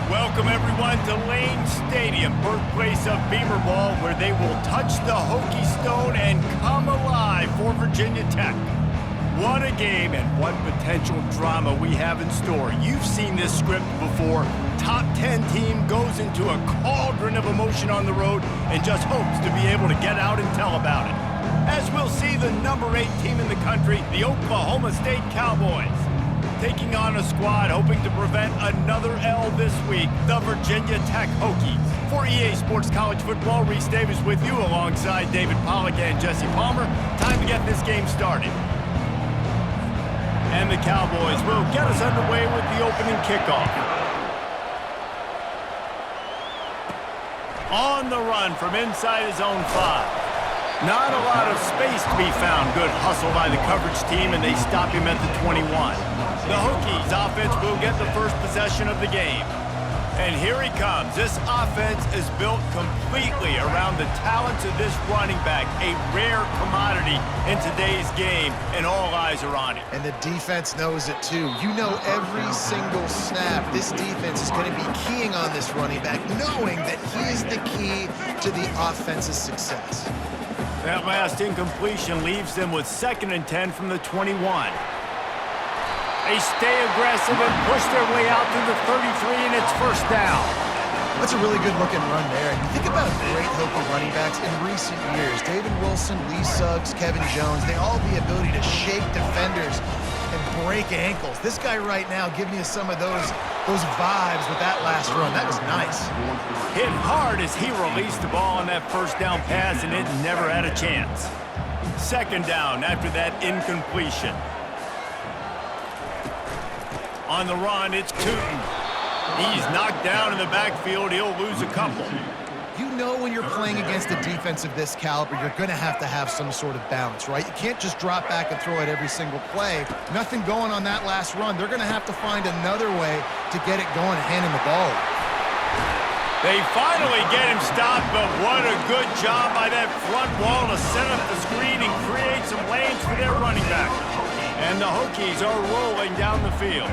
Welcome everyone to Lane Stadium, birthplace of Beamer Ball, where they will touch the Hokie Stone and come alive for Virginia Tech. What a game and what potential drama we have in store. You've seen this script before. Top 10 team goes into a cauldron of emotion on the road and just hopes to be able to get out and tell about it. As we'll see the number 8 team in the country, the Oklahoma State Cowboys, taking on a squad hoping to prevent another L this week, the Virginia Tech Hokies. For EA Sports College Football, Reese Davis with you alongside David Pollack and Jesse Palmer. Time to get this game started. And the Cowboys will get us underway with the opening kickoff. On the run from inside his own 5. Not a lot of space to be found. Good hustle by the coverage team, and they stop him at the 21. The Hokies offense will get the first possession of the game. And here he comes. This offense is built completely around the talents of this running back, a rare commodity in today's game, and all eyes are on him. And the defense knows it too. You know every single snap, this defense is going to be keying on this running back, knowing that he is the key to the offense's success. That last incompletion leaves them with 2nd and 10 from the 21. They stay aggressive and push their way out to the 33, and it's first down. That's a really good-looking run there. And you think about great Hokie running backs in recent years. David Wilson, Lee Suggs, Kevin Jones, they all have the ability to shake defenders and break ankles. This guy right now giving you some of those vibes with that last run. That was nice. Hit hard as he released the ball on that first down pass, and it never had a chance. 2nd down after that incompletion. On the run, it's Tootin. He's knocked down in the backfield. He'll lose a couple. You know when you're playing against a defense of this caliber, you're going to have some sort of balance, right? You can't just drop back and throw it every single play. Nothing going on that last run. They're going to have to find another way to get it going and hand him the ball. They finally get him stopped, but what a good job by that front wall to set up the screen and create some lanes for their running back. And the Hokies are rolling down the field.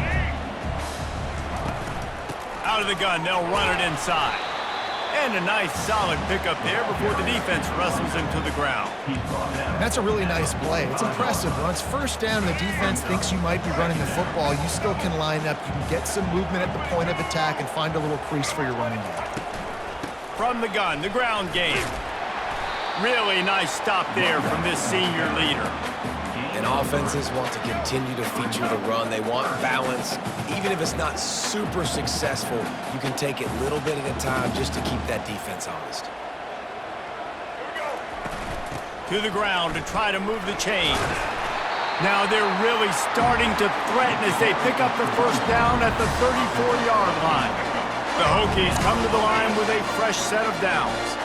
Out of the gun, they'll run it inside. And a nice solid pickup there before the defense wrestles him to the ground. That's a really nice play. It's impressive. Once first down, the defense thinks you might be running the football. You still can line up. You can get some movement at the point of attack and find a little crease for your running back. From the gun, the ground game. Really nice stop there from this senior leader. And offenses want to continue to feature the run. They want balance. Even if it's not super successful, you can take it a little bit at a time just to keep that defense honest. To the ground to try to move the chains. Now they're really starting to threaten as they pick up the first down at the 34-yard line. The Hokies come to the line with a fresh set of downs.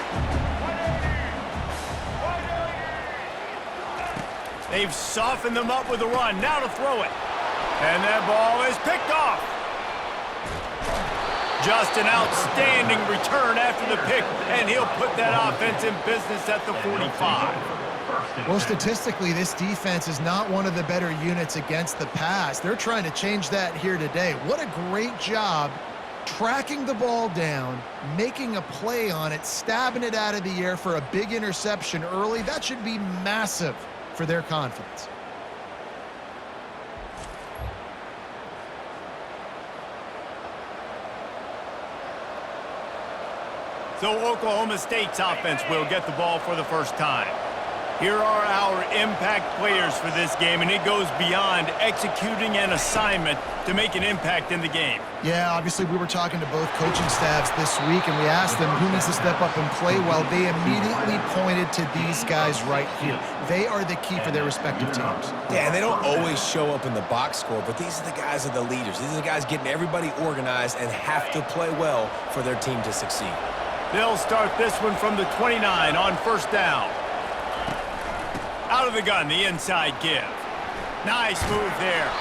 They've softened them up with a run. Now to throw it. And that ball is picked off. Just an outstanding return after the pick, and he'll put that offense in business at the 45. Well, statistically, this defense is not one of the better units against the pass. They're trying to change that here today. What a great job tracking the ball down, making a play on it, stabbing it out of the air for a big interception early. That should be massive for their confidence. So Oklahoma State's offense will get the ball for the first time. Here are our impact players for this game, and it goes beyond executing an assignment to make an impact in the game. Yeah, obviously we were talking to both coaching staffs this week, and we asked them who needs to step up and play well. They immediately pointed to these guys right here. They are the key for their respective teams. Yeah, and they don't always show up in the box score, but these are the guys that are the leaders. These are the guys getting everybody organized and have to play well for their team to succeed. They'll start this one from the 29 on first down. Out of the gun, the inside give. Nice move there.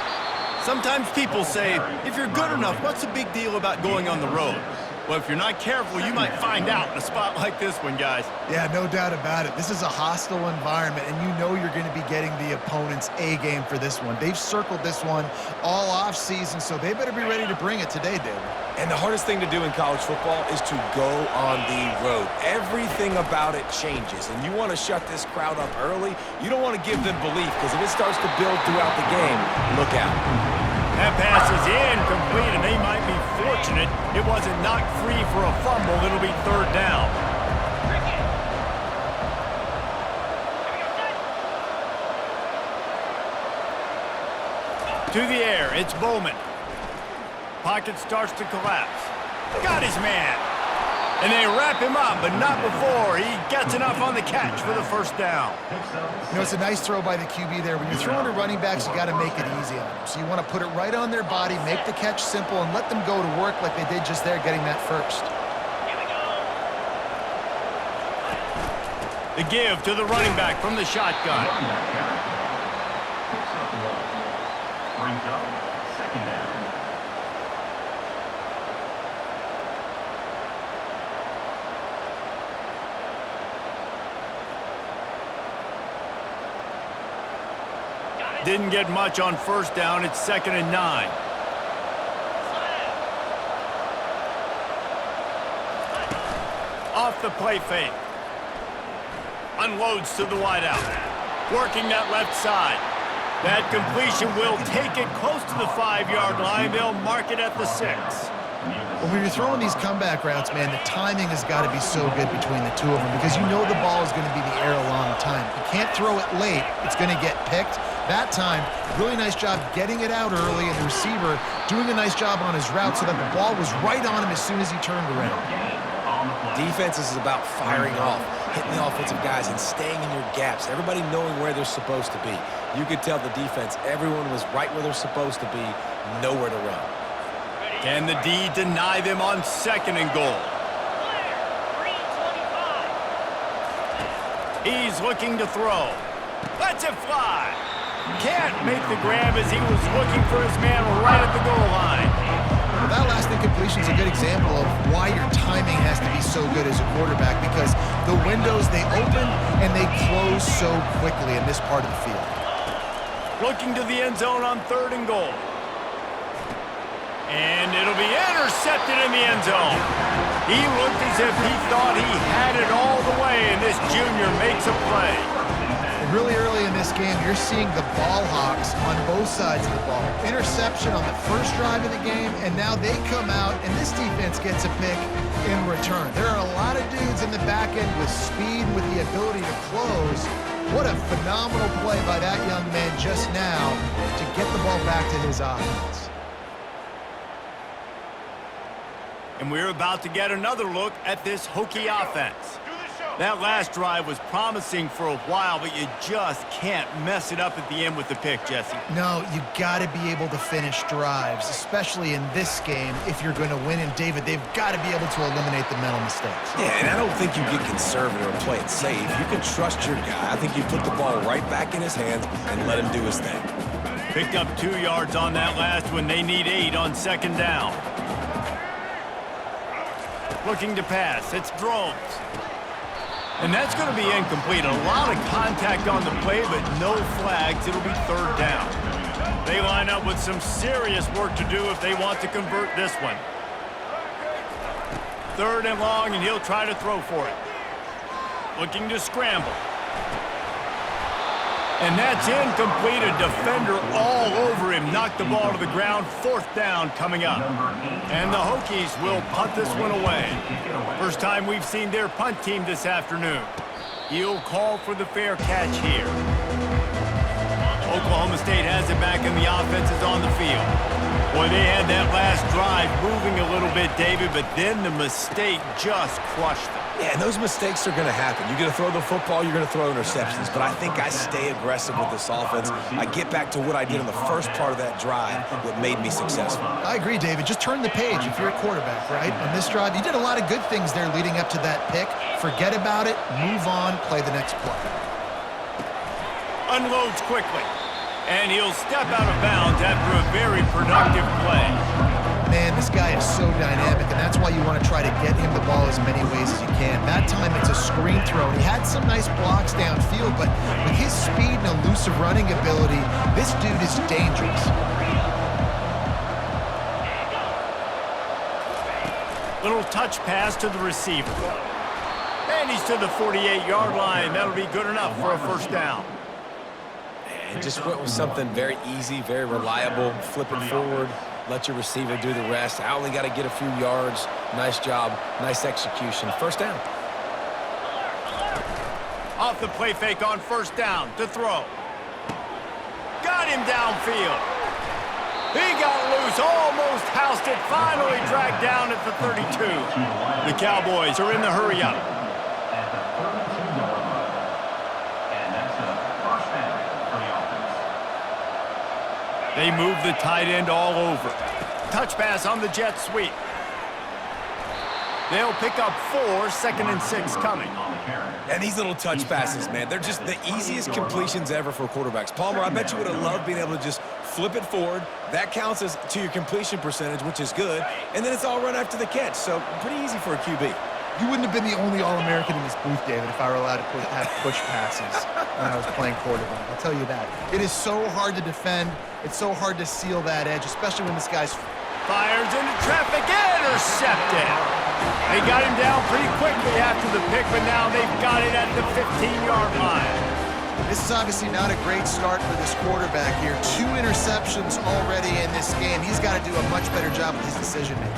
Sometimes people say, if you're good enough, what's the big deal about going on the road? Well, if you're not careful, you might find out in a spot like this one, guys. Yeah, no doubt about it. This is a hostile environment, and you know you're going to be getting the opponent's A game for this one. They've circled this one all offseason, so they better be ready to bring it today, David. And the hardest thing to do in college football is to go on the road. Everything about it changes, and you want to shut this crowd up early. You don't want to give them belief, because if it starts to build throughout the game, look out. That pass is incomplete, and they might be fortunate it wasn't knocked free for a fumble. It'll be third down. To the air, it's Bowman. Pocket starts to collapse. Got his man. And they wrap him up, but not before he gets enough on the catch for the first down. You know, it's a nice throw by the QB there. When you're throwing to running backs, you got to make it easy on them. So you want to put it right on their body, make the catch simple, and let them go to work like they did just there, getting that first. The give to the running back from the shotgun. Brings up second down. Didn't get much on first down. It's 2nd and 9. Off the play fake. Unloads to the wideout. Working that left side. That completion will take it close to the 5-yard line. They'll mark it at the 6. Well, when you're throwing these comeback routes, man, the timing has got to be so good between the two of them because you know the ball is going to be in the air a long time. You can't throw it late. It's going to get picked. That time, really nice job getting it out early, and the receiver doing a nice job on his route so that the ball was right on him as soon as he turned around. Defense is about firing off, hitting the offensive guys, and staying in your gaps. Everybody knowing where they're supposed to be. You could tell the defense, everyone was right where they're supposed to be, nowhere to run. Can the D deny them on 2nd and goal? He's looking to throw. Lets it fly. Can't make the grab as he was looking for his man right at the goal line. Well, that last incompletion is a good example of why your timing has to be so good as a quarterback because the windows, they open and they close so quickly in this part of the field. Looking to the end zone on 3rd and goal. And it'll be intercepted in the end zone. He looked as if he thought he had it all the way, and this junior makes a play. Really early in this game, you're seeing the ball hawks on both sides of the ball. Interception on the first drive of the game, and now they come out, and this defense gets a pick in return. There are a lot of dudes in the back end with speed, with the ability to close. What a phenomenal play by that young man just now to get the ball back to his offense. And we're about to get another look at this Hokie offense. That last drive was promising for a while, but you just can't mess it up at the end with the pick, Jesse. No, you got to be able to finish drives, especially in this game if you're going to win. And, David, they've got to be able to eliminate the mental mistakes. Yeah, and I don't think you get conservative or play it safe. You can trust your guy. I think you put the ball right back in his hands and let him do his thing. Picked up 2 yards on that last one. They need 8 on 2nd down. Looking to pass. It's Drones. And that's going to be incomplete. A lot of contact on the play, but no flags. It'll be 3rd down. They line up with some serious work to do if they want to convert this one. 3rd and long, and he'll try to throw for it. Looking to scramble. And that's incomplete. A defender all over him. Knocked the ball to the ground. 4th down coming up. And the Hokies will punt this one away. First time we've seen their punt team this afternoon. He'll call for the fair catch here. Oklahoma State has it back and the offense is on the field. Boy, they had that last drive moving a little bit, David, but then the mistake just crushed them. Yeah, and those mistakes are going to happen. You're going to throw the football, you're going to throw interceptions. But I think I stay aggressive with this offense. I get back to what I did in the first part of that drive, what made me successful. I agree, David. Just turn the page if you're a quarterback, right? On this drive, you did a lot of good things there leading up to that pick. Forget about it, move on, play the next play. Unloads quickly. And he'll step out of bounds after a very productive play. man, this guy is so dynamic, and that's why you want to try to get him the ball as many ways as you can. That time it's a screen throw, and he had some nice blocks downfield, but with his speed and elusive running ability, this dude is dangerous. Little touch pass to the receiver. And he's to the 48-yard line. That'll be good enough for a first down. And just went with something very easy, very reliable. Flip it forward, let your receiver do the rest. I only got to get a few yards. Nice job, nice execution. First down. Off the play fake on first down to throw. Got him downfield. He got loose, almost housed it, finally dragged down at the 32. The Cowboys are in the hurry-up. At the 32-yard line. And that's a first down for the offense. They move the tight end all over. Touch pass on the jet sweep. They'll pick up 4, 2nd and 6 coming. And these little touch passes, man, they're just the easiest completions ever for quarterbacks. Palmer, I bet you would have loved being able to just flip it forward. That counts as to your completion percentage, which is good. And then it's all run after the catch, so pretty easy for a QB. You wouldn't have been the only All-American in this booth, David, if I were allowed to have push passes when I was playing quarterback. I'll tell you that. It is so hard to defend. It's so hard to seal that edge, especially when this guy's... Fires into traffic, intercepted. They got him down pretty quickly after the pick, but now they've got it at the 15-yard line. This is obviously not a great start for this quarterback here. 2 interceptions already in this game. He's got to do a much better job with his decision-making.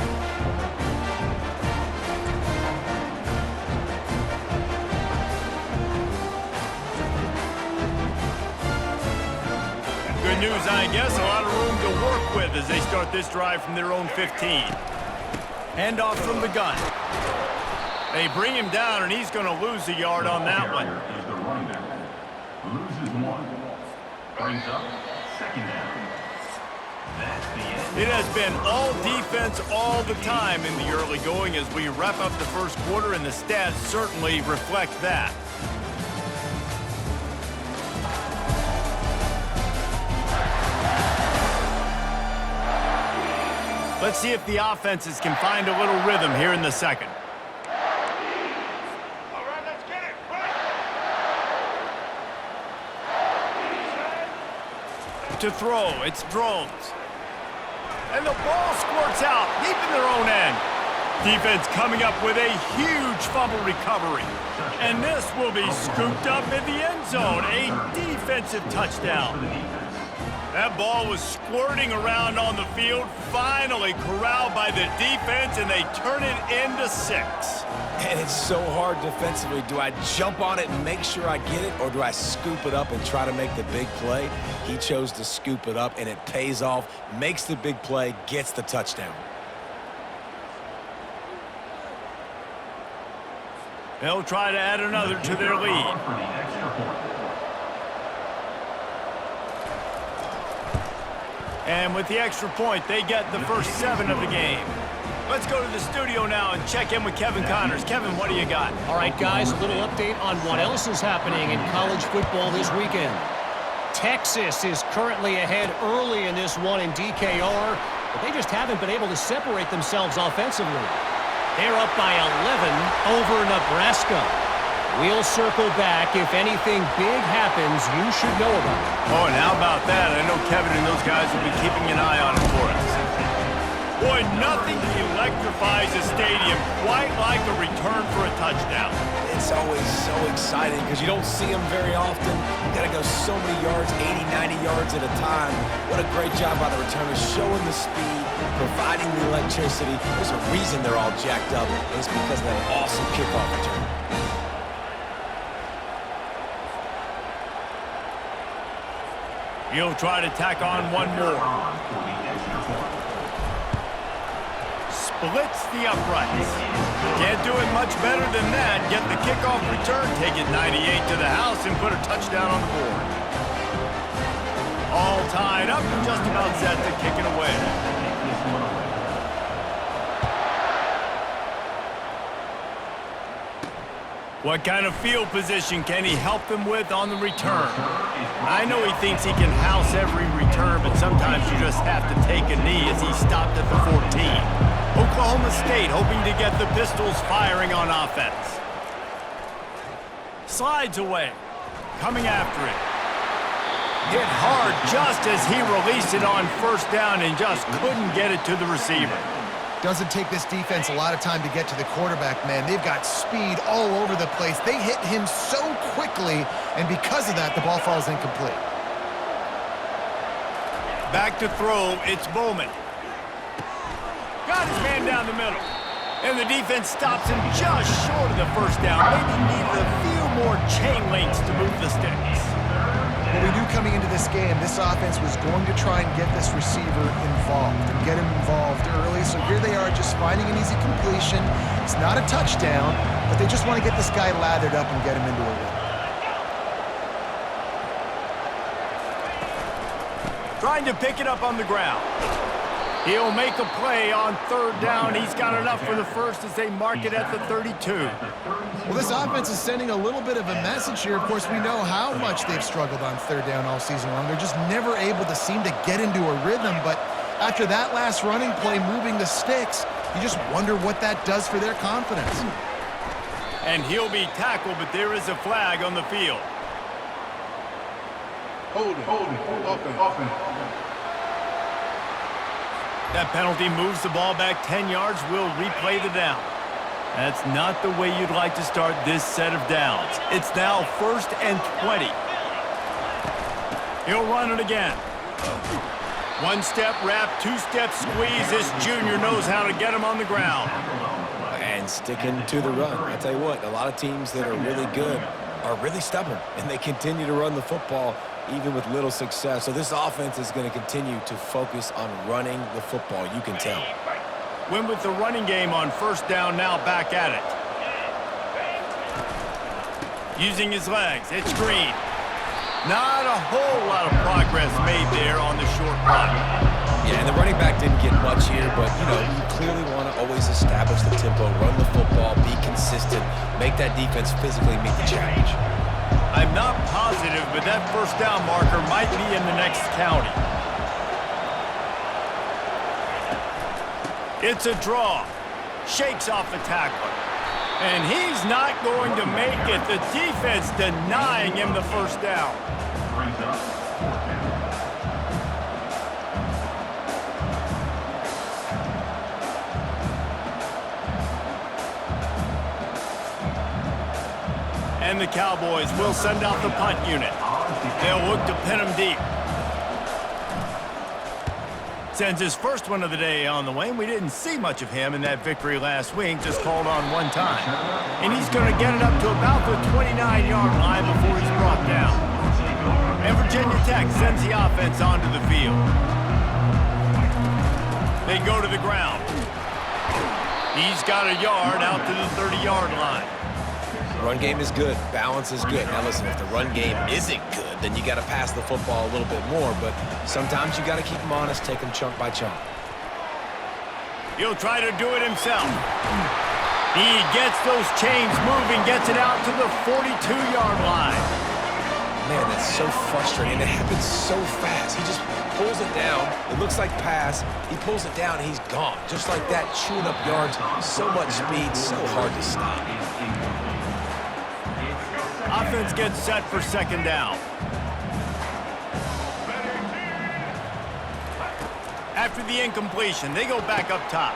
Good news, I guess. A lot of room to work with as they start this drive from their own 15. Handoff from the gun. They bring him down, and he's going to lose a yard on that one. Is the running back. Loses 1. Brings up second down. That's the end. It has been all defense all the time in the early going as we wrap up the first quarter, and the stats certainly reflect that. Let's see if the offenses can find a little rhythm here in the second. All right, let's get it. To throw, it's Drones. And the ball squirts out deep in their own end. Defense coming up with a huge fumble recovery. And this will be scooped up in the end zone. A defensive touchdown. That ball was squirting around on the field, finally corralled by the defense, and they turn it into 6. And it's so hard defensively. Do I jump on it and make sure I get it, or do I scoop it up and try to make the big play? He chose to scoop it up, and it pays off, makes the big play, gets the touchdown. They'll try to add another to their lead. And with the extra point, they get the first 7 of the game. Let's go to the studio now and check in with Kevin Connors. Kevin, what do you got? All right, guys, a little update on what else is happening in college football this weekend. Texas is currently ahead early in this one in DKR, but they just haven't been able to separate themselves offensively. They're up by 11 over Nebraska. We'll circle back if anything big happens you should know about. Oh, and how about that? I know Kevin and those guys will be keeping an eye on it for us. Boy, nothing electrifies a stadium quite like a return for a touchdown. It's always so exciting because you don't see them very often. You got to go so many yards, 80, 90 yards at a time. What a great job by the returners, showing the speed, providing the electricity. There's a reason they're all jacked up, and it's because of that awesome kickoff return. He'll try to tack on one more. Splits the uprights. Can't do it much better than that. Get the kickoff return, take it 98 to the house, and put a touchdown on the board. All tied up, just about set to kick it away. What kind of field position can he help them with on the return? I know he thinks he can house every return, but sometimes you just have to take a knee as he stopped at the 14. Oklahoma State hoping to get the Pistols firing on offense. Slides away, coming after it. Hit hard just as he released it on first down and just couldn't get it to the receiver. Doesn't take this defense a lot of time to get to the quarterback, man. They've got speed all over the place. They hit him so quickly, and because of that, the ball falls incomplete. Back to throw, it's Bowman. Got his man down the middle. And the defense stops him just short of the first down. Maybe needed a few more chain links to move the sticks. Well, we knew coming into this game, this offense was going to try and get this receiver involved and get him involved early. So here they are just finding an easy completion. It's not a touchdown, but they just want to get this guy lathered up and get him into a rhythm. Trying to pick it up on the ground. He'll make a play on third down. He's got enough for the first as they mark it at the 32. Well, this offense is sending a little bit of a message here. Of course, we know how much they've struggled on third down all season long. They're just never able to seem to get into a rhythm. But after that last running play, moving the sticks, you just wonder what that does for their confidence. And he'll be tackled, but there is a flag on the field. Hold it, open. That penalty moves the ball back 10 yards. We'll replay the down. That's not the way you'd like to start this set of downs. It's now 1st and 20. He'll run it again. One-step wrap, two-step squeeze. This junior knows how to get him on the ground. And sticking to the run. I tell you what, a lot of teams that are really good are really stubborn, and they continue to run the football even with little success. So this offense is going to continue to focus on running the football. You can tell. Went with the running game on first down, now back at it. Using his legs, it's Green. Not a whole lot of progress made there on the short run. Yeah, and the running back didn't get much here, but, you know, you clearly want to always establish the tempo, run the football, be consistent, make that defense physically meet the challenge. I'm not positive, but that first down marker might be in the next county. It's a draw. Shakes off the tackler. And he's not going to make it. The defense denying him the first down. Brings up 4th down. And the Cowboys will send out the punt unit. They'll look to pin him deep. Sends his first one of the day on the way. We didn't see much of him in that victory last week, just called on one time. And he's going to get it up to about the 29-yard line before he's brought down. And Virginia Tech sends the offense onto the field. They go to the ground. He's got a yard out to the 30-yard line. Run game is good. Balance is good. Now, listen, if the run game isn't good, then you got to pass the football a little bit more. But sometimes you got to keep them honest, take them chunk by chunk. He'll try to do it himself. He gets those chains moving, gets it out to the 42-yard line. Man, that's so frustrating. It happens so fast. He just pulls it down. It looks like pass. He pulls it down, and he's gone. Just like that, chewing up yards. So much speed, so hard to stop. Offense gets set for second down. After the incompletion, they go back up top.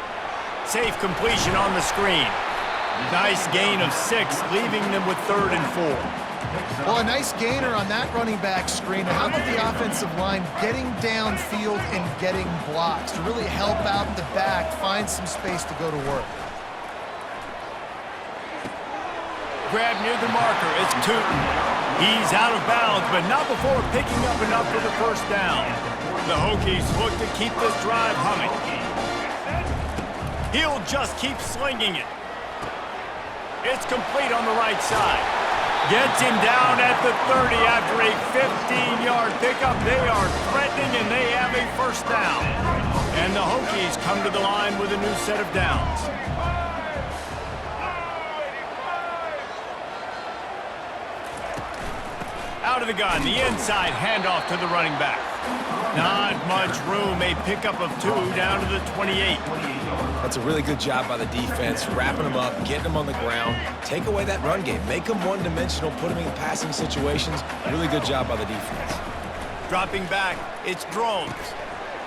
Safe completion on the screen. Nice gain of 6, leaving them with 3rd and 4. Well, a nice gainer on that running back screen. How about the offensive line getting downfield and getting blocks to really help out the back, find some space to go to work? Grab near the marker, it's Tootin. He's out of bounds, but not before picking up enough for the first down. The Hokies look to keep this drive humming. He'll just keep slinging it. It's complete on the right side. Gets him down at the 30 after a 15-yard pickup. They are threatening, and they have a first down. And the Hokies come to the line with a new set of downs. Out of the gun, the inside handoff to the running back. Not much room, a pickup of 2 down to the 28. That's a really good job by the defense, wrapping them up, getting them on the ground. Take away that run game. Make them one-dimensional, put them in passing situations. Really good job by the defense. Dropping back, it's Drones.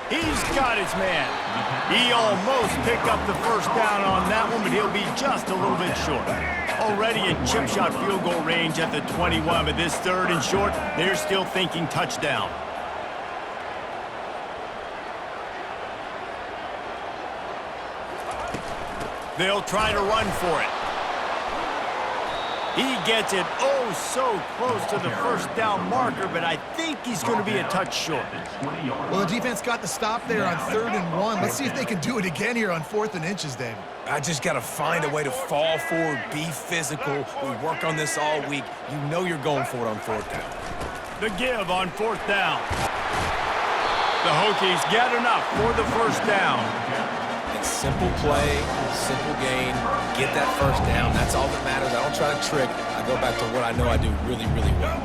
He's got his man. He almost picked up the first down on that one, but he'll be just a little bit short. Already in chip shot field goal range at the 21, but this 3rd and short, they're still thinking touchdown. They'll try to run for it. He gets it so close to the first down marker, but I think he's going to be a touch short. Well, the defense got the stop there on 3rd and 1. Let's see if they can do it again here on 4th and inches, David. I just got to find a way to fall forward, be physical. We work on this all week. You know you're going for it on 4th down. The give on 4th down. The Hokies get enough for the first down. It's simple play, simple gain, get that first down. That's all that matters. I don't try to trick. I go back to what I know I do really, really well.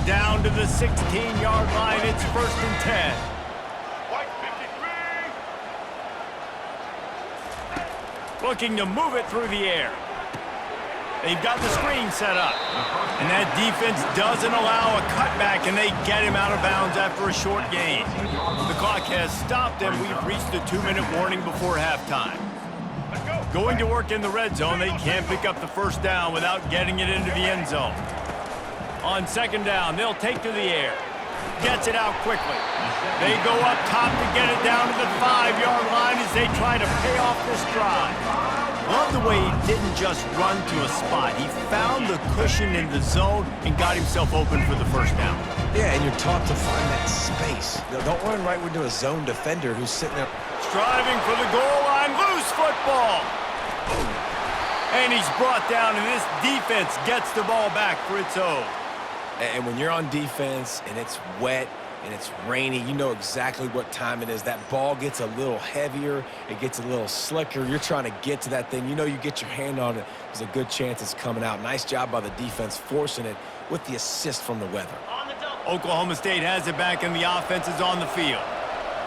Down to the 16-yard line. It's 1st and 10. Looking to move it through the air. They've got the screen set up. And that defense doesn't allow a cutback, and they get him out of bounds after a short gain. The clock has stopped, and we've reached the 2-minute warning before halftime. Going to work in the red zone, they can't pick up the first down without getting it into the end zone. On 2nd down, they'll take to the air. Gets it out quickly. They go up top to get it down to the 5-yard line as they try to pay off this drive. Love the way he didn't just run to a spot. He found the cushion in the zone and got himself open for the first down. Yeah, and you're taught to find that space. Don't run right into a zone defender who's sitting there. Striving for the goal line, loose football. And he's brought down, and this defense gets the ball back for its own. And when you're on defense and it's wet and it's rainy, you know exactly what time it is. That ball gets a little heavier. It gets a little slicker. You're trying to get to that thing. You know you get your hand on it. There's a good chance it's coming out. Nice job by the defense forcing it with the assist from the weather. Oklahoma State has it back, and the offense is on the field.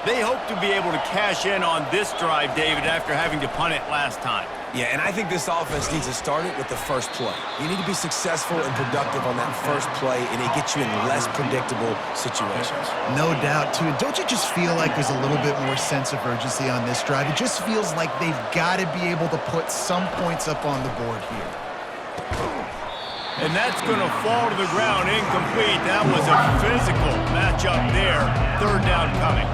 They hope to be able to cash in on this drive, David, after having to punt it last time. Yeah, and I think this offense needs to start it with the first play. You need to be successful and productive on that first play, and it gets you in less predictable situations. No doubt, too. Don't you just feel like there's a little bit more sense of urgency on this drive? It just feels like they've got to be able to put some points up on the board here. And that's going to fall to the ground incomplete. That was a physical matchup there. 3rd down coming.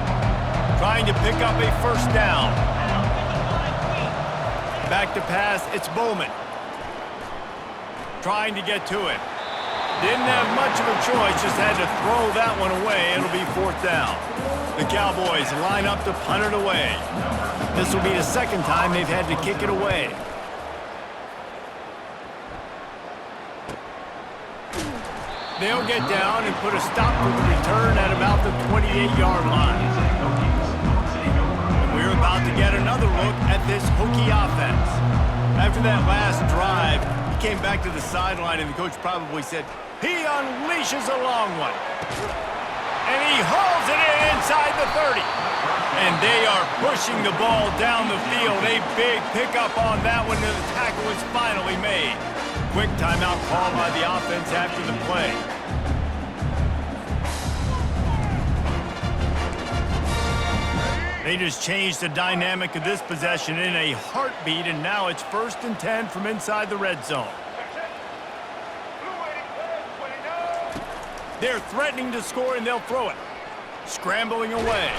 Trying to pick up a first down. Back to pass, it's Bowman. Trying to get to it. Didn't have much of a choice, just had to throw that one away. It'll be 4th down. The Cowboys line up to punt it away. This will be the 2nd time they've had to kick it away. They'll get down and put a stop to the return at about the 28-yard line. We're about to get another look at this Hokie offense. After that last drive, he came back to the sideline, and the coach probably said, he unleashes a long one. And he hauls it in inside the 30. And they are pushing the ball down the field. A big pickup on that one, and the tackle is finally made. Quick timeout call by the offense after the play. They just changed the dynamic of this possession in a heartbeat, and now it's 1st and 10 from inside the red zone. They're threatening to score, and they'll throw it. Scrambling away.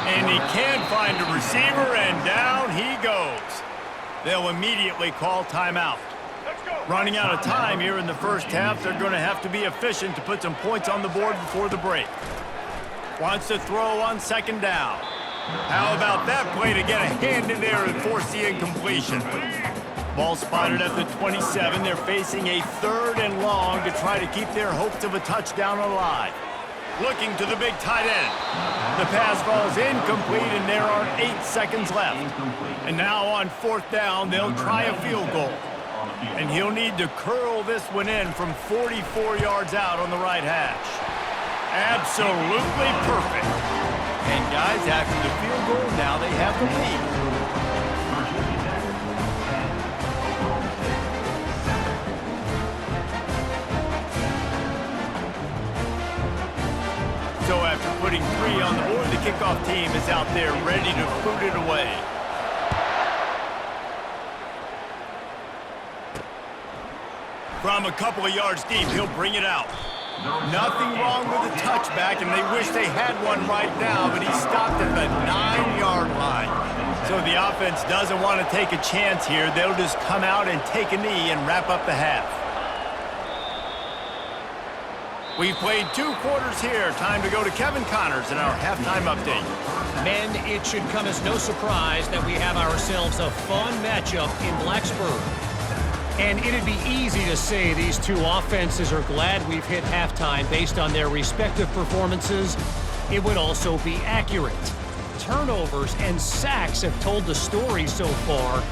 And he can't find a receiver, and down he goes. They'll immediately call timeout. Running out of time here in the first half, they're going to have to be efficient to put some points on the board before the break. Wants to throw on 2nd down. How about that play to get a hand in there and force the incompletion? Ball spotted at the 27. They're facing a 3rd and long to try to keep their hopes of a touchdown alive. Looking to the big tight end. The pass falls incomplete, and there are 8 seconds left. And now on 4th down, they'll try a field goal. on the field. And he'll need to curl this one in from 44 yards out on the right hash. Absolutely perfect. And guys, after the field goal, now they have the lead. Virginia Tech, 10. Oklahoma State, 7. So after putting 3 on the board, the kickoff team is out there ready to boot it away. From a couple of yards deep, he'll bring it out. Nothing wrong with the touchback, and they wish they had one right now, but he stopped at the 9-yard line. So the offense doesn't want to take a chance here. They'll just come out and take a knee and wrap up the half. We've played 2 quarters here. Time to go to Kevin Connors in our halftime update. Men, it should come as no surprise that we have ourselves a fun matchup in Blacksburg. And it'd be easy to say these 2 offenses are glad we've hit halftime based on their respective performances. It would also be accurate. Turnovers and sacks have told the story so far.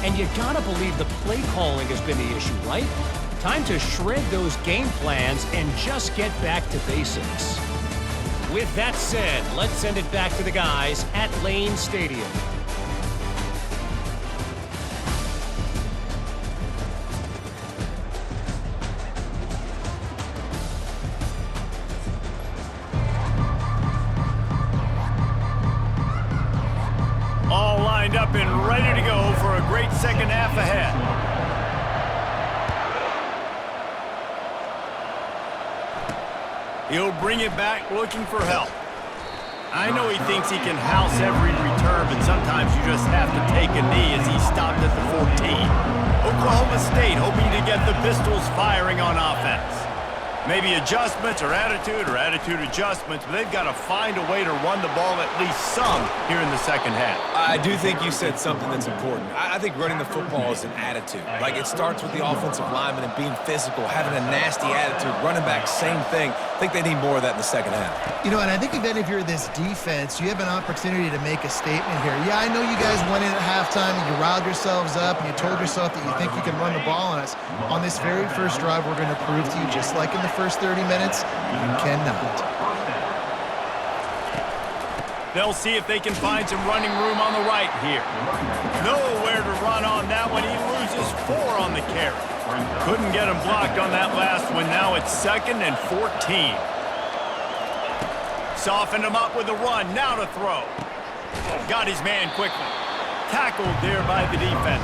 And you gotta believe the play calling has been the issue, right? Time to shred those game plans and just get back to basics. With that said, let's send it back to the guys at Lane Stadium. All lined up and ready to go for a great second half ahead. He'll bring it back looking for help. I know he thinks he can house every return, but sometimes you just have to take a knee as he stopped at the 14. Oklahoma State hoping to get the Pistols firing on offense. Maybe adjustments or attitude adjustments, but they've got to find a way to run the ball at least some here in the second half. I do think you said something that's important. I think running the football is an attitude. Like, it starts with the offensive lineman and being physical, having a nasty attitude. Running back, same thing. I think they need more of that in the second half. You know, and I think then if you're this defense, you have an opportunity to make a statement here. Yeah, I know you guys went in at halftime and you riled yourselves up and you told yourself that you think you can run the ball on us. On this very first drive, we're going to prove to you, just like in the first 30 minutes, you cannot. They'll see if they can find some running room on the right here. Nowhere to run on that one. He loses 4 on the carry. Couldn't get him blocked on that last one. Now it's 2nd and 14. Softened him up with a run. Now to throw. Got his man quickly. Tackled there by the defense.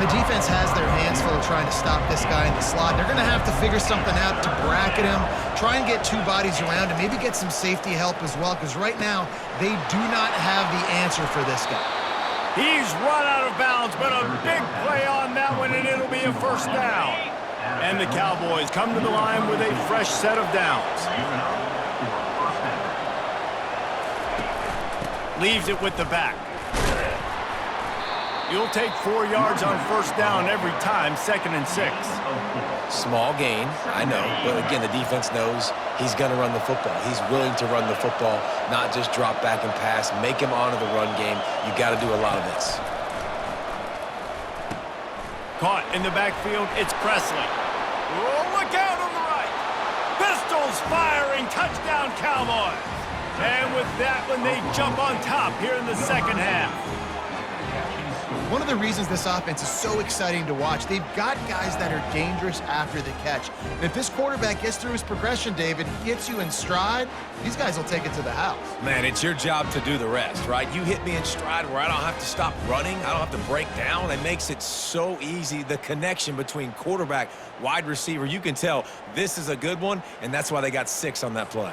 The defense has their hands full of trying to stop this guy in the slot. They're going to have to figure something out to bracket him, try and get 2 bodies around him, maybe get some safety help as well, because right now they do not have the answer for this guy. He's run out of bounds, but a big play on that one, and it'll be a first down. And the Cowboys come to the line with a fresh set of downs. Leaves it with the back. You'll take 4 yards on first down every time, 2nd and 6. Small gain, I know, but again, the defense knows he's going to run the football. He's willing to run the football, not just drop back and pass, make him honor the run game. You got to do a lot of this. Caught in the backfield, it's Presley. Oh, look out on the right. Pistols firing, touchdown Cowboys. And with that one, they jump on top here in the second half. One of the reasons this offense is so exciting to watch, they've got guys that are dangerous after the catch. And if this quarterback gets through his progression, David, gets you in stride, these guys will take it to the house. Man, it's your job to do the rest, right? You hit me in stride where I don't have to stop running. I don't have to break down. It makes it so easy. The connection between quarterback, wide receiver, you can tell this is a good one, and that's why they got 6 on that play.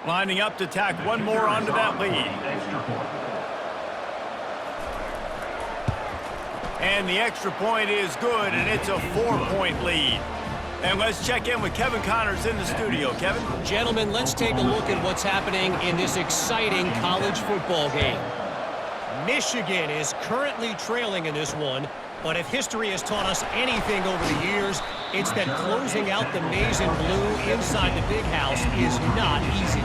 Lining up to tack one more onto that lead. And the extra point is good, and it's a 4-point lead. And let's check in with Kevin Connors in the studio. Kevin? Gentlemen, let's take a look at what's happening in this exciting college football game. Michigan is currently trailing in this one, but if history has taught us anything over the years, it's that closing out the maize and blue inside the big house is not easy.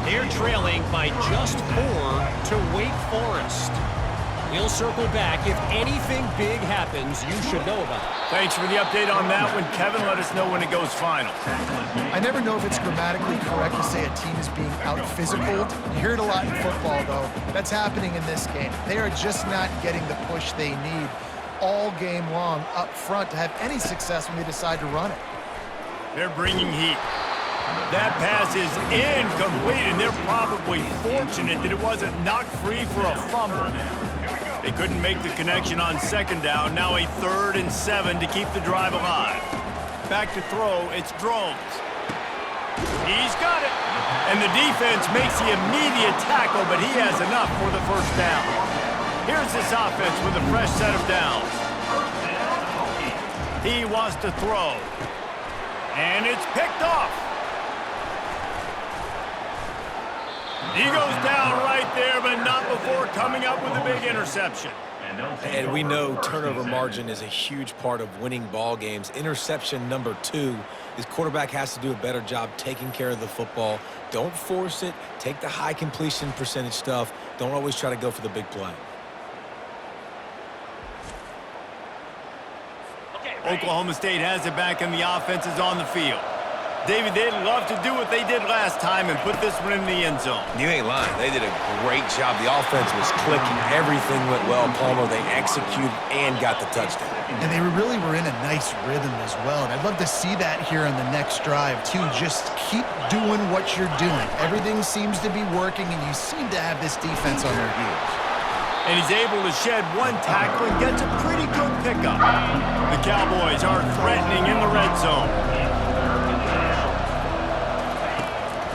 They're trailing by just 4 to Wake Forest. We'll circle back. If anything big happens, you should know about it. Thanks for the update on that one, Kevin. Let us know when it goes final. I never know if it's grammatically correct to say a team is being out-physicaled. You hear it a lot in football, though. That's happening in this game. They are just not getting the push they need all game long up front to have any success when they decide to run it. They're bringing heat. That pass is incomplete, and they're probably fortunate that it wasn't knocked free for a fumble. They couldn't make the connection on second down. Now a 3rd and 7 to keep the drive alive. Back to throw, it's Drones. He's got it. And the defense makes the immediate tackle, but he has enough for the first down. Here's this offense with a fresh set of downs. He wants to throw. And it's picked off. He goes down right there, but not before coming up with a big interception. And we know turnover margin is a huge part of winning ball games. Interception number 2. This quarterback has to do a better job taking care of the football. Don't force it. Take the high completion percentage stuff. Don't always try to go for the big play. Oklahoma State has it back, and the offense is on the field. David, they'd love to do what they did last time and put this one in the end zone. You ain't lying. They did a great job. The offense was clicking. Everything went well. Palmer, they executed and got the touchdown. And they really were in a nice rhythm as well. And I'd love to see that here on the next drive, too. Just keep doing what you're doing. Everything seems to be working, and you seem to have this defense on their heels. And he's able to shed one tackle and gets a pretty good pickup. The Cowboys are threatening in the red zone.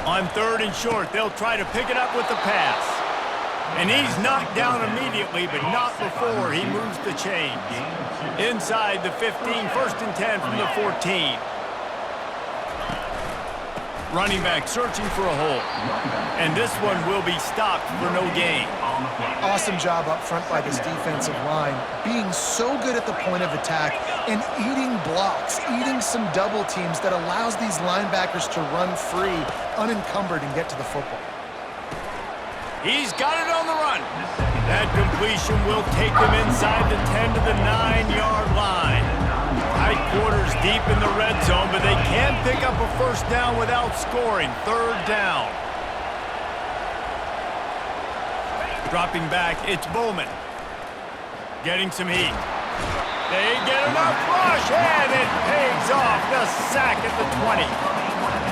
On 3rd and short, they'll try to pick it up with the pass. And he's knocked down immediately, but not before he moves the chains. Inside the 15, 1st and 10 from the 14. Running back searching for a hole. And this one will be stopped for no gain. Awesome job up front by this defensive line, being so good at the point of attack and eating blocks, eating some double teams that allows these linebackers to run free, unencumbered, and get to the football. He's got it on the run. That completion will take him inside the 10 to the 9-yard line. Tight quarters deep in the red zone, but they can pick up a first down without scoring. 3rd down. Dropping back, it's Bowman. Getting some heat. They get enough rush, and it pays off. The sack at the 20.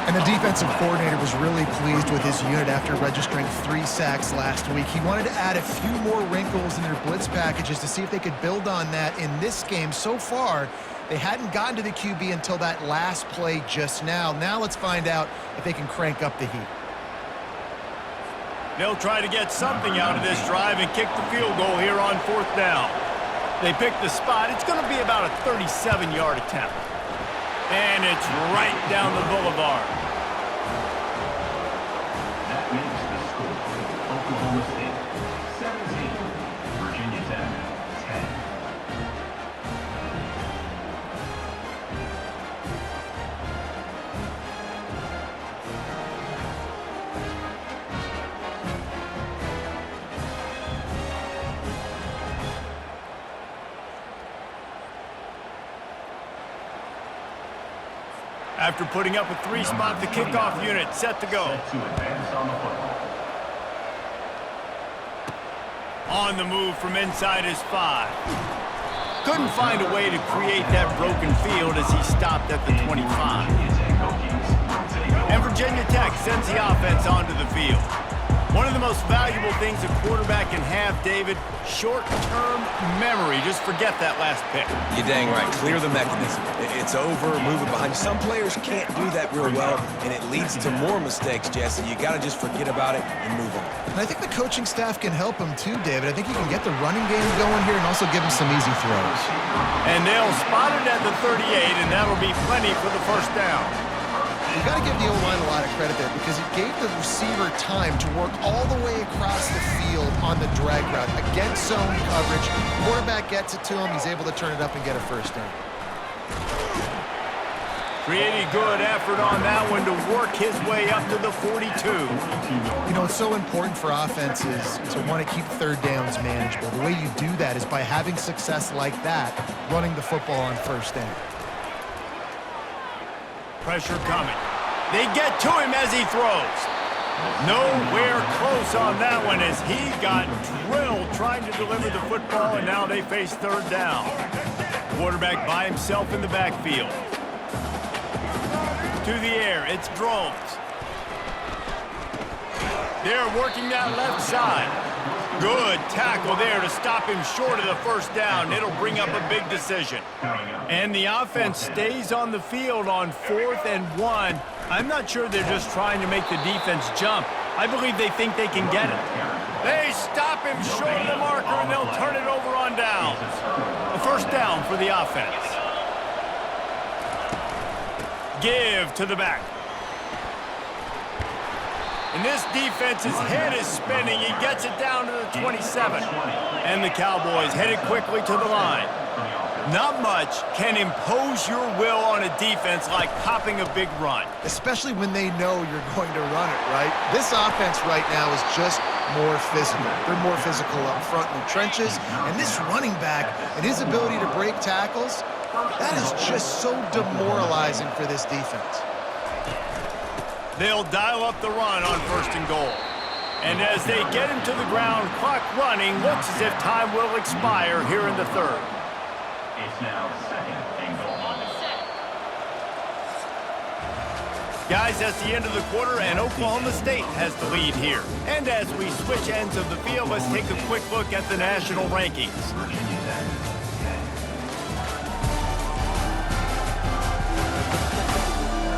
And the defensive coordinator was really pleased with his unit after registering 3 sacks last week. He wanted to add a few more wrinkles in their blitz packages to see if they could build on that in this game. So far, they hadn't gotten to the QB until that last play just now. Now let's find out if they can crank up the heat. They'll try to get something out of this drive and kick the field goal here on 4th down. They pick the spot. It's going to be about a 37-yard attempt. And it's right down the boulevard. That makes the score. Oklahoma State 17, Virginia Tech 10. After putting up a 3-spot, the kickoff unit set to go. Set to advance on the football. On the move from inside his 5. Couldn't find a way to create that broken field as he stopped at the 25. And Virginia Tech sends the offense onto the field. One of the most valuable things a quarterback can have, David, short-term memory. Just forget that last pick. You're dang right. Clear the mechanism. It's over, move it behind. Some players can't do that real well, and it leads to more mistakes, Jesse. You got to just forget about it and move on. And I think the coaching staff can help him too, David. I think he can get the running game going here and also give him some easy throws. And they'll spot it at the 38, and that'll be plenty for the first down. You've got to give the O-line a lot of credit there because it gave the receiver time to work all the way across the field on the drag route. Against zone coverage, quarterback gets it to him, he's able to turn it up and get a first down. Pretty good effort on that one to work his way up to the 42. You know, it's so important for offenses to want to keep third downs manageable. The way you do that is by having success like that, running the football on first down. Pressure coming. They get to him as he throws. Nowhere close on that one as he got drilled trying to deliver the football, and now they face third down. Quarterback by himself in the backfield. To the air, it's Drones. They're working that left side. Good tackle there to stop him short of the first down. It'll bring up a big decision. And the offense stays on the field on 4th and 1. I'm not sure they're just trying to make the defense jump. I believe they think they can get it. They stop him short of the marker, and they'll turn it over on down. A first down for the offense. Give to the back. And this defense's head is spinning. He gets it down to the 27. And the Cowboys headed quickly to the line. Not much can impose your will on a defense like popping a big run. Especially when they know you're going to run it, right? This offense right now is just more physical. They're more physical up front in the trenches. And this running back and his ability to break tackles, that is just so demoralizing for this defense. They'll dial up the run on 1st and goal. And as they get him to the ground, clock running, looks as if time will expire here in the 3rd. It's now 2nd and goal. Guys, that's the end of the quarter, and Oklahoma State has the lead here. And as we switch ends of the field, let's take a quick look at the national rankings.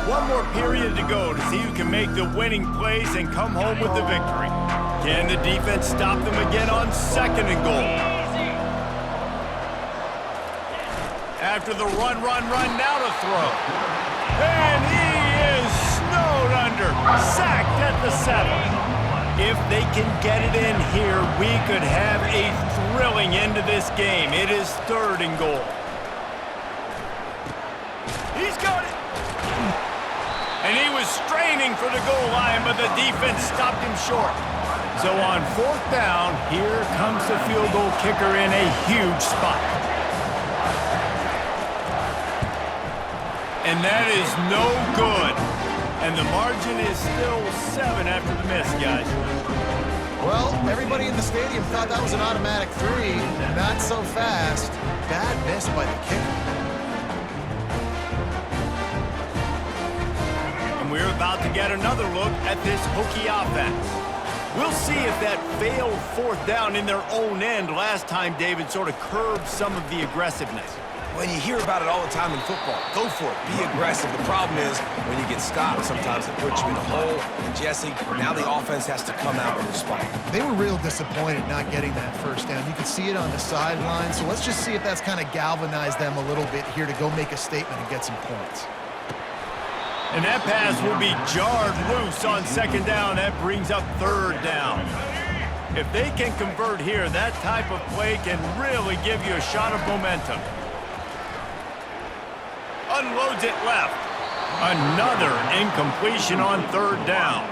One more period to go to see who can make the winning plays and come home with the victory. Can the defense stop them again on 2nd and goal? After the run, now to throw. And he is snowed under, sacked at the 7. If they can get it in here, we could have a thrilling end to this game. It is 3rd and goal. He's got it. And he was straining for the goal line, but the defense stopped him short. So on 4th down, here comes the field goal kicker in a huge spot. And that is no good. And the margin is still 7 after the miss, guys. Well, everybody in the stadium thought that was an automatic 3. Not so fast. Bad miss by the kicker. We're about to get another look at this Hokie offense. We'll see if that failed 4th down in their own end last time, David, sort of curbed some of the aggressiveness. When you hear about it all the time in football, go for it. Be aggressive. The problem is when you get stopped, sometimes it puts you in a hole. And Jesse, now the offense has to come out and respond. They were real disappointed not getting that first down. You could see it on the sideline. So let's just see if that's kind of galvanized them a little bit here to go make a statement and get some points. And that pass will be jarred loose on 2nd down. That brings up 3rd down. If they can convert here, that type of play can really give you a shot of momentum. Unloads it left. Another incompletion on 3rd down.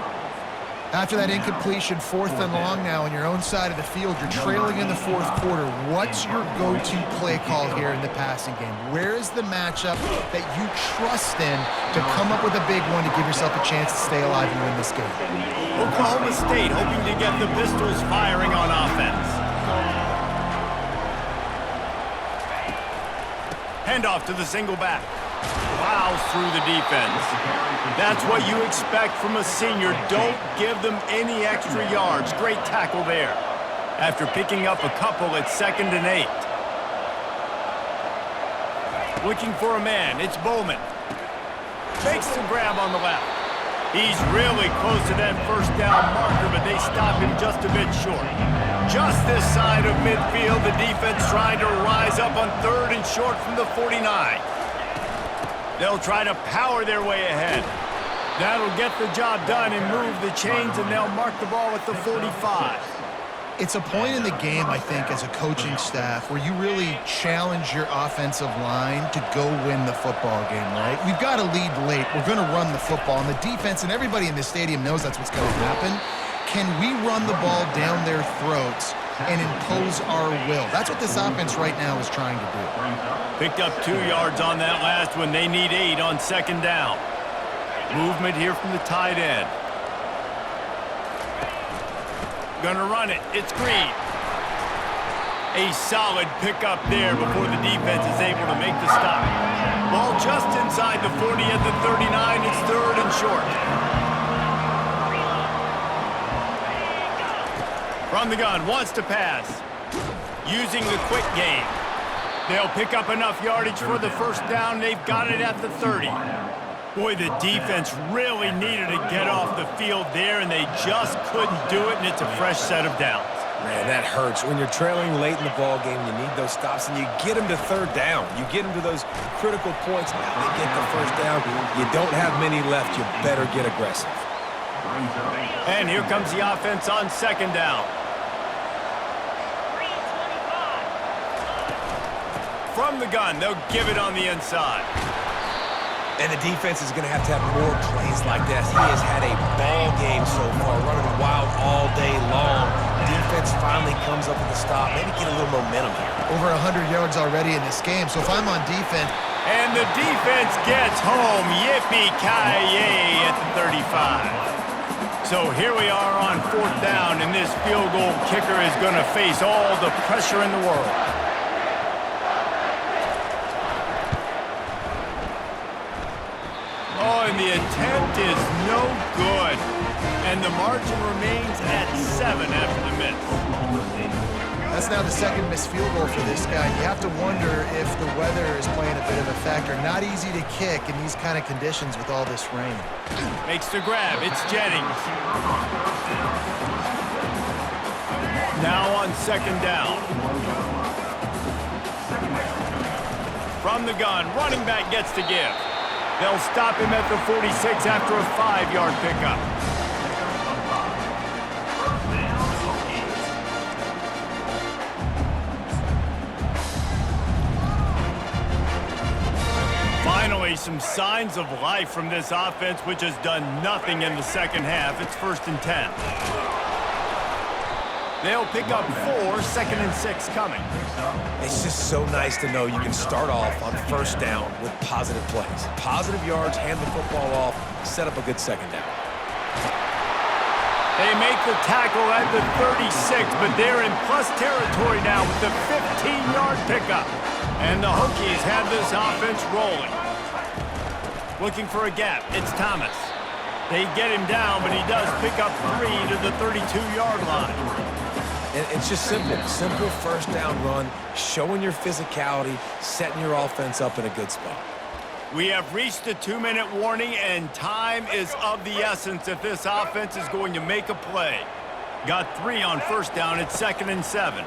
After that incompletion, 4th and long now on your own side of the field, you're trailing in the 4th quarter. What's your go-to play call here in the passing game? Where is the matchup that you trust in to come up with a big one to give yourself a chance to stay alive and win this game? Oklahoma State hoping to get the pistols firing on offense. Handoff to the single back. Plows through the defense. That's what you expect from a senior. Don't give them any extra yards. Great tackle there. After picking up a couple, it's 2nd and 8. Looking for a man. It's Bowman. Makes the grab on the left. He's really close to that first down marker, but they stop him just a bit short. Just this side of midfield, the defense trying to rise up on 3rd and short from the 49. They'll try to power their way ahead. That'll get the job done and move the chains, and they'll mark the ball at the 45. It's a point in the game, I think, as a coaching staff where you really challenge your offensive line to go win the football game, right? We've got to lead late. We're going to run the football. And the defense and everybody in the stadium knows that's what's going to happen. Can we run the ball down their throats and impose our will? That's what this offense right now is trying to do. Picked up 2 yards on that last one. They need 8 on second down. Movement here from the tight end. Gonna run it. It's Green. A solid pickup there before the defense is able to make the stop. Ball just inside the 40 at the 39. It's 3rd and short. From the gun, wants to pass. Using the quick game. They'll pick up enough yardage for the first down. They've got it at the 30. Boy, the defense really needed to get off the field there, and they just couldn't do it, and it's a fresh set of downs. Man, that hurts. When you're trailing late in the ball game, you need those stops, and you get them to 3rd down. You get them to those critical points. Now they get the first down. You don't have many left. You better get aggressive. And here comes the offense on second down. From the gun, they'll give it on the inside. And the defense is going to have more plays like this. He has had a ball game so far, running wild all day long. Defense finally comes up with a stop. Maybe get a little momentum here. Over 100 yards already in this game, so if I'm on defense... And the defense gets home. Yippee-ki-yay at the 35. So here we are on 4th down, and this field goal kicker is going to face all the pressure in the world. Oh, and the attempt is no good. And the margin remains at 7 after the miss. That's now the 2nd missed field goal for this guy. You have to wonder if the weather is playing a bit of a factor. Not easy to kick in these kind of conditions with all this rain. Makes the grab. It's Jennings. Now on second down. From the gun, running back gets to give. They'll stop him at the 46 after a 5-yard pickup. Finally, some signs of life from this offense, which has done nothing in the second half. It's 1st and 10. They'll pick up 4, 2nd and 6 coming. It's just so nice to know you can start off on 1st down with positive plays. Positive yards, hand the football off, set up a good second down. They make the tackle at the 36, but they're in plus territory now with the 15-yard pickup. And the Hokies have this offense rolling. Looking for a gap. It's Thomas. They get him down, but he does pick up 3 to the 32-yard line. And it's just simple. Simple 1st down run, showing your physicality, setting your offense up in a good spot. We have reached the 2-minute warning, and time is of the essence if this offense is going to make a play. Got 3 on 1st down. It's 2nd and 7.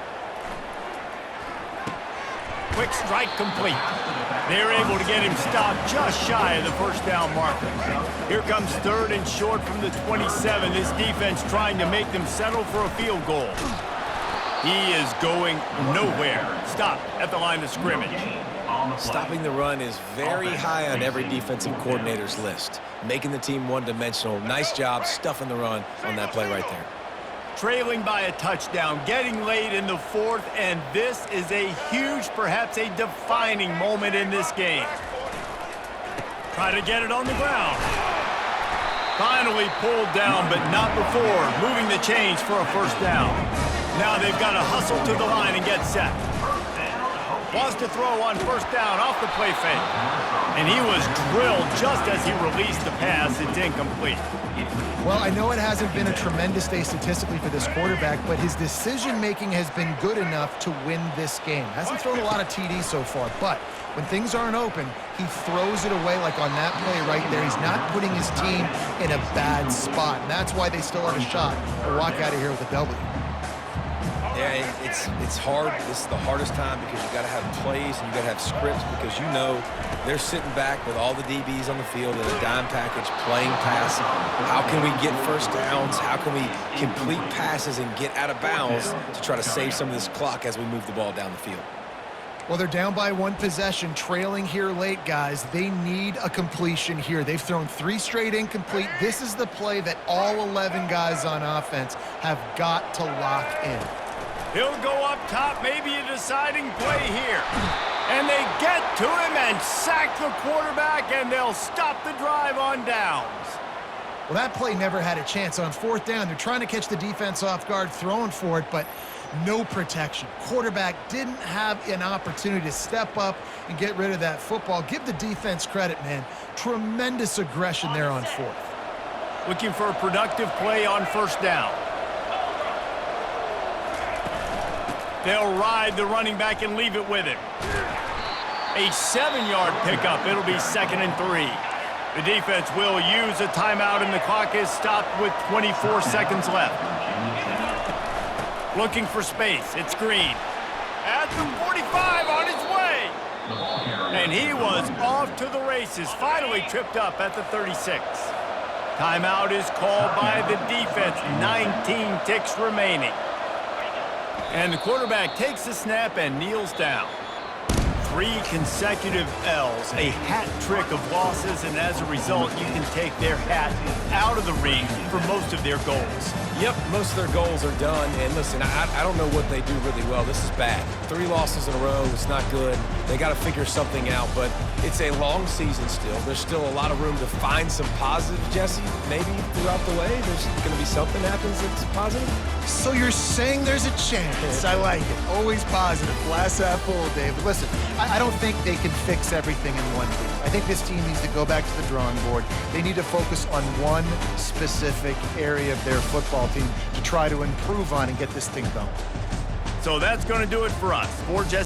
Quick strike complete. They're able to get him stopped just shy of the 1st down marker. Here comes 3rd and short from the 27. This defense trying to make them settle for a field goal. He is going nowhere. Stop at the line of scrimmage. Stopping the run is very high on every defensive coordinator's list. Making the team one-dimensional. Nice job stuffing the run on that play right there. Trailing by a touchdown, getting late in the 4th, and this is a huge, perhaps a defining moment in this game. Try to get it on the ground. Finally pulled down, but not before moving the chains for a 1st down. Now they've got to hustle to the line and get set. Wants to throw on 1st down off the play fake. And he was drilled just as he released the pass. It's incomplete. Well, I know it hasn't been a tremendous day statistically for this quarterback, but his decision-making has been good enough to win this game. Hasn't thrown a lot of TDs so far, but when things aren't open, he throws it away like on that play right there. He's not putting his team in a bad spot, and that's why they still have a shot to walk out of here with a W. Yeah, it's hard. This is the hardest time because you got to have plays and you got to have scripts because you know they're sitting back with all the DBs on the field in a dime package playing pass. How can we get first downs? How can we complete passes and get out of bounds to try to save some of this clock as we move the ball down the field? Well, they're down by one possession, trailing here late, guys. They need a completion here. They've thrown 3 straight incomplete. This is the play that all 11 guys on offense have got to lock in. He'll go up top, maybe a deciding play here. And they get to him and sack the quarterback, and they'll stop the drive on downs. Well, that play never had a chance. On 4th down, they're trying to catch the defense off guard, throwing for it, but no protection. Quarterback didn't have an opportunity to step up and get rid of that football. Give the defense credit, man. Tremendous aggression there on 4th. Looking for a productive play on 1st down. They'll ride the running back and leave it with him. A 7-yard pickup. It'll be 2nd and 3. The defense will use a timeout, and the clock is stopped with 24 seconds left. Looking for space. It's Green. At the 45 on his way. And he was off to the races. Finally tripped up at the 36. Timeout is called by the defense. 19 ticks remaining. And the quarterback takes the snap and kneels down. 3 consecutive L's, a hat trick of losses, and as a result, you can take their hat out of the ring for most of their goals. Yep, most of their goals are done. And listen, I don't know what they do really well. This is bad. 3 losses in a row. It's not good. They got to figure something out, but it's a long season still. There's still a lot of room to find some positive, Jesse. Maybe throughout the way, there's going to be something happens that's positive. So you're saying there's a chance. I like it. Always positive. Glass half full, Dave. But listen, I don't think they can fix everything in one week. I think this team needs to go back to the drawing board. They need to focus on one specific area of their football team to try to improve on and get this thing going. So that's going to do it for us. For Jesse